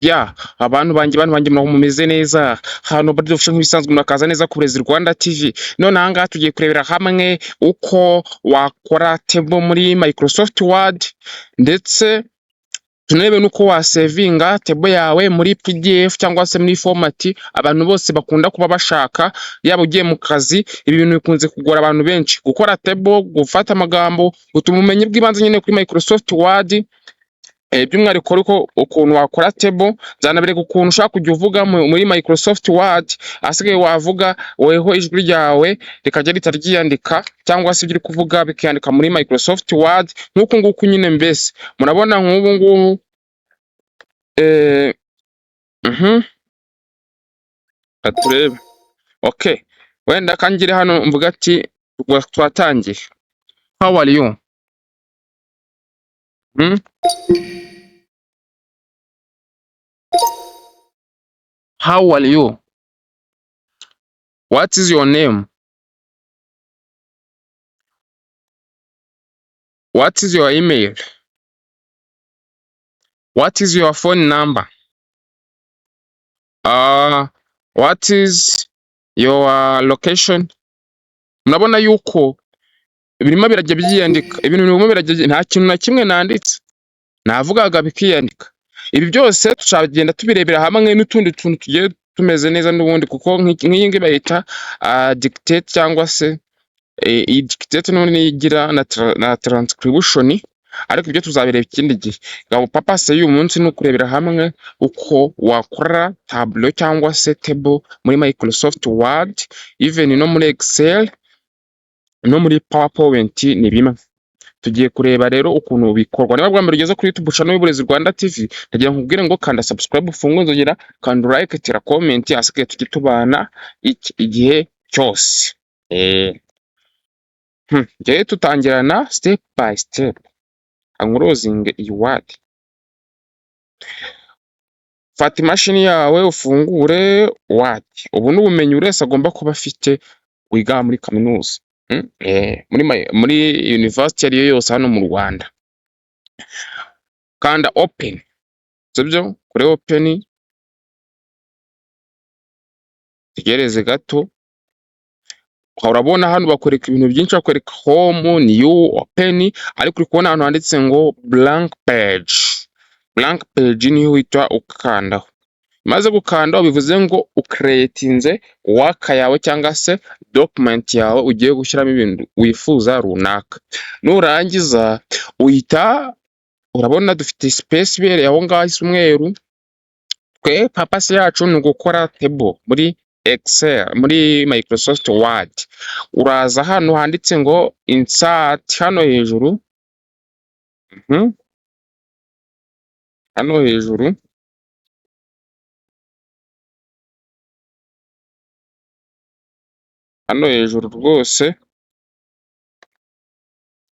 Ya bantu banjye muraho mumeze neza hano badufasha nk'ibisanzwe murakaza neza ku Burezi Rwanda TV. None aha ngaha tugiye kurebera hamwe uko wakora table muri Microsoft Word, ndetse tunarebe nuko wasevinga table yawe muri PDF cyangwa se muri format abantu bose bakunda kuba bashaka, yaba ugiye mu kazi. Ibi bintu bikunze kugora abantu benshi, gukora table, gufata amagambo, gutuma ubumenyi bw'ibanze nyine kuri Microsoft Word. By'umwihariko ariko ukuntu wakora table, nzanabereka ukuntu ushaka kujya uvuga muri Microsoft Word, asigaye wavuga weho ijwi ryawe rikajya rita ryiyandika, cyangwa se ibyo uri kuvuga bikiyandika muri Microsoft Word nk'uku nguku nyine. Mbese murabona nk'ubu ngubu turebe. Okay, wenda kangire hano mvuga ati twatangiye. How are you? How are you? What is your name? What is your email? What is your phone number? What is your location? Murabona yuko birimo birajya byiyandika, ibintu birimo birajya, nta kintu na kimwe nanditse, navugaga bikiyandika. Ibi byose tushagenda tubirebera hamwe n'utundi tuntu tugiye tumeze neza n'ubundi, kuko nk'iyi ngiyi bayita dictate, cyangwa se iyi dictate none igira na transcription, ariko ibyo tuzabireba ikindi gihe. Ngabo papa se y'uyu munsi ni ukurebera hamwe uko wakora tableau cyangwa se table muri Microsoft Word, even no muri Excel no muri PowerPoint ni bimwe. Tugiye kureba rero ukuntu bikorwa. Niba bwa mbere ugeze kuri YouTube channel y'Uburezi Rwanda TV, ndagira nkubwire ngo kanda subscribe, ufungue inzogera, kanda like, tira comment, asigaye tujye tubana igihe cyose. Njyewe tutangirana step by step. Unrolling iyi Word. Fata imashini yawe ufungure Word. Ubu ni ubumenyi buri wese agomba kuba afite wiga muri kaminuza, muri university ariyo yose hano mu Rwanda. Kanda open, sibyo? Kuri open, tegereze gato. Urabona hano bakwereka ibintu byinshi, bakwereka home, new, open, ariko uri kubona ahantu handitse ngo blank page. Blank page niyo uhita ukandaho. Maze gukandaho bivuze ngo ucreatinze work yawe cyangwa se document yawe ugiye gushyiramo ibintu wifuza runaka. Nurangiza uhita, urabona dufite space ibereye aho ngaho isa umweru. Twe purpose yacu ni gukora table muri Excel, muri Microsoft Word. Uraza hano handitse ngo insert, hano hejuru, hano hejuru, hano hejuru rwose,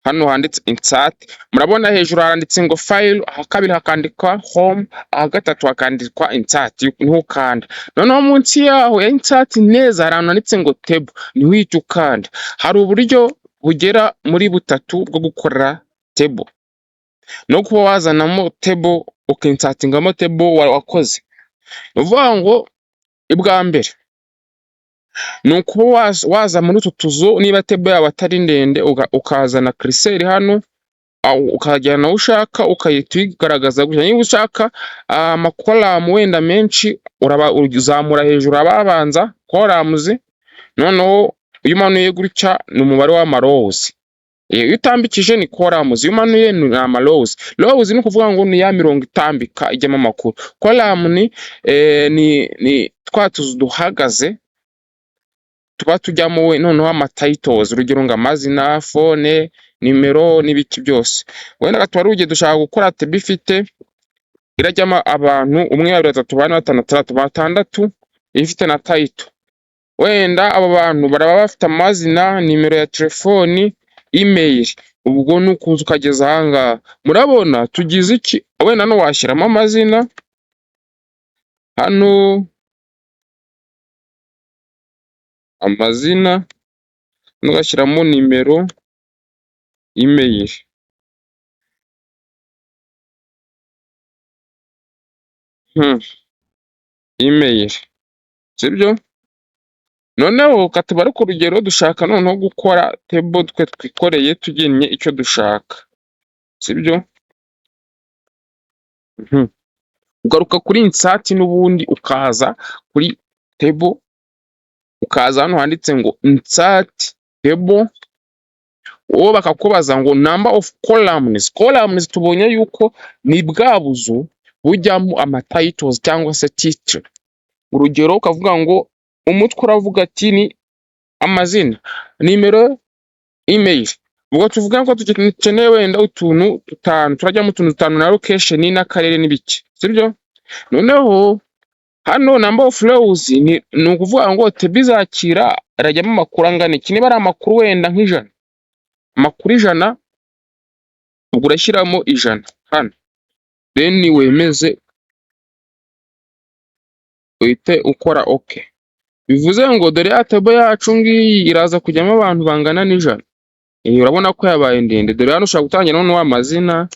hano handitse insert. Murabona hejuru handitse ngo file, aha kabiri hakandikwa home, aha gatatu hakandikwa insert. Ntukanda. Noneho munsi yaho ya insert neza hari ahantu handitse ngo table, niho uhita ukanda. Hari uburyo bugera muri butatu bwo gukora table, no kuba wazanamo table ukinsertingamo table wakoze. Uvuga ngo ibwa mbere ni ukuba waza muri utu tuzu, niba table yawe atari ndende ukazana curseur hano, ukajyana aho ushaka ukayita uyigaragaza gutya. Niba ushaka amakolamu wenda menshi, uzamura hejuru ababanza columns, noneho iyo umanuye gutya ni umubare w'amarows. Iyo utambikije ni columns, iyo umanuye ni amarows. Rows ni ukuvuga ngo ni ya mirongo itambika ijyamo amakuru. Column ni twa tuzu duhagaze tuba tujyamo we noneho amatitles, urugero ngo amazina, phone, nimero n'ibiki byose. Wenda gatwara ugiye dushaka gukora table ifite irajyamo abantu 1 2 3 4 5 6 batandatu, ifite na title. Wenda abo bantu baraba bafite amazina, nimero ya telefoni, email. Ubwo nukuza ukageza hanga. Murabona tugize iki? Wenda no washyiramo amazina hano, amazina, nugashyiramo nimero, email. email, sibyo? Noneho katubare ku rugero dushaka noneho gukora table twe twikoreye tugennye icyo dushaka, sibyo? Ugaruka kuri insert n'ubundi ukaza kuri table, ukaza hano handitse ngo insert table, uwo bakakubaza ngo number of columns. Columns tubonye yuko ni bwa buzu bujyamo ama titles cyangwa se titre. Urugero ukavuga ngo umutwe uravuga ati ni amazina, nimero, email. Ubwo tuvuga ko dukeneye wenda utuntu dutanu, turajyamo utuntu dutanu na location n'akarere n'ibiki, sibyo? Noneho hano number of rows ni ukuvuga ngo table izakira arajyamo amakuru angana iki. Niba ari amakuru wenda nk'ijana, amakuru 100, ubwo urashyiramo 100 hano, then wemeze uhite ukora OK. Bivuze ngo dore ya table yacu ngiyi iraza kujyamo abantu bangana n'100. Urabona ko yabaye ndende. Dore hano ushobora gutangira noneho amazina,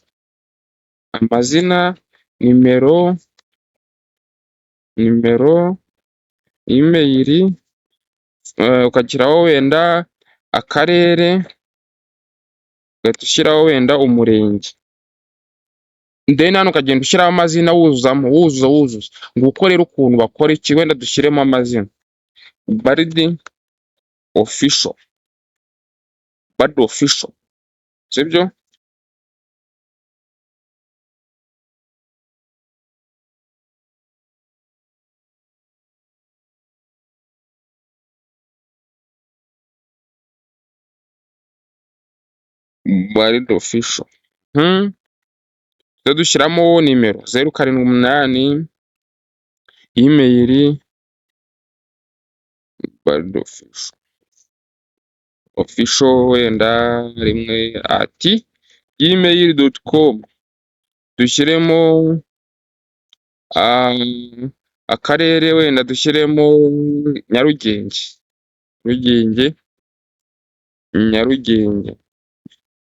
nimero, email, ukagiraho wenda akarere, ugahita ushyiraho wenda umurenge. Then hano ukagenda ushyiraho amazina wuzuza. Nguko rero ukuntu bakora iki, wenda dushyiremo amazina. Bard official, sibyo? Bard official. Dushyiramo nimero 078, email, Bard official wenda rimwe @gmail.com. Dushyiremo akarere wenda dushyiremo Nyarugenge.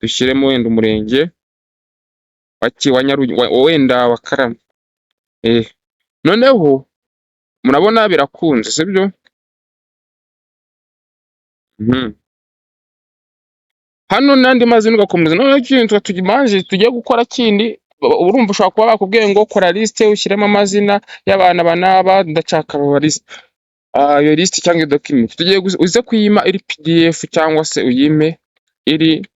Dushyiremo wenda umurenge wa Nyarugenge, wenda wa Karama. Noneho murabona birakunze, sibyo? Hano n'andi mazina ugakomeza. Noneho ikintu tugiye gukora kindi, urumva ushobora kuba bakubwiye ngo kora liste ushyiremo amazina y'abana banaba, ndashaka liste. Iyo liste cyangwa document tugiye uze kuyima iri PDF cyangwa se uyime iri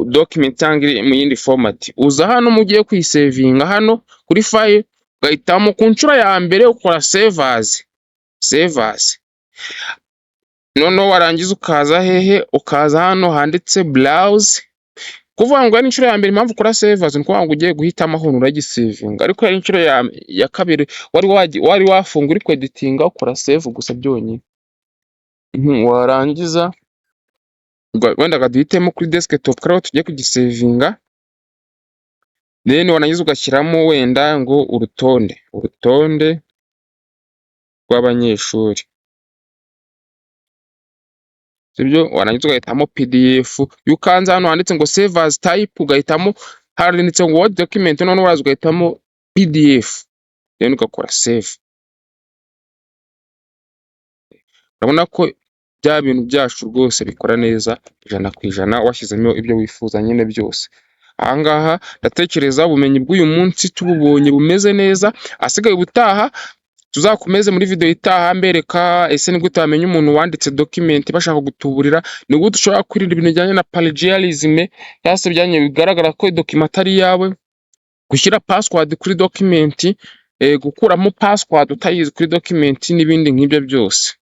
document cyangwa iri mu yindi format. Uza hano mugiye kuyisavinga hano kuri file, ugahitamo ku nshuro ya mbere ukora save as. Noneho warangiza ukaza hehe, ukaza hano handitse browse. Kuvuga ngo ari inshuro ya mbere impamvu ukora save as, nuko ngo ugiye guhitamo aho uragisavinga. Ariko ari inshuro ya kabiri wari wafunga uri kweditinga ukora save gusa byonyine. Warangiza wenda gaduhitemo kuri desktop karaho tugiye kugisavinga. Then warangiza ugashyiramo wenda ngo urutonde rw'abanyeshuri, sibyo? Warangiza ugahitamo PDF. Yukanza hano handitse ngo save as type, ugahitamo handitse ngo word document, none uraza ugahitamo PDF, then ugakora save. Urabona ko bya bintu byacu rwose bikora neza 100% washyizemo ibyo wifuza nyine byose. Ahangaha ndatekereza ubumenyi bw'uyu munsi tububonye bumeze neza. Asigaye ubutaha tuzakomeze muri video itaha mbereka ese ni gute wamenya umuntu wanditse document bashaka gutuburira, ni gute ushobora kwirinda ibintu bijyanye na plagiarism, cyase byanye bigaragara ko document ari yawe, gushyira password kuri document, gukuramo password utayizi kuri document n'ibindi nk'ibyo byose.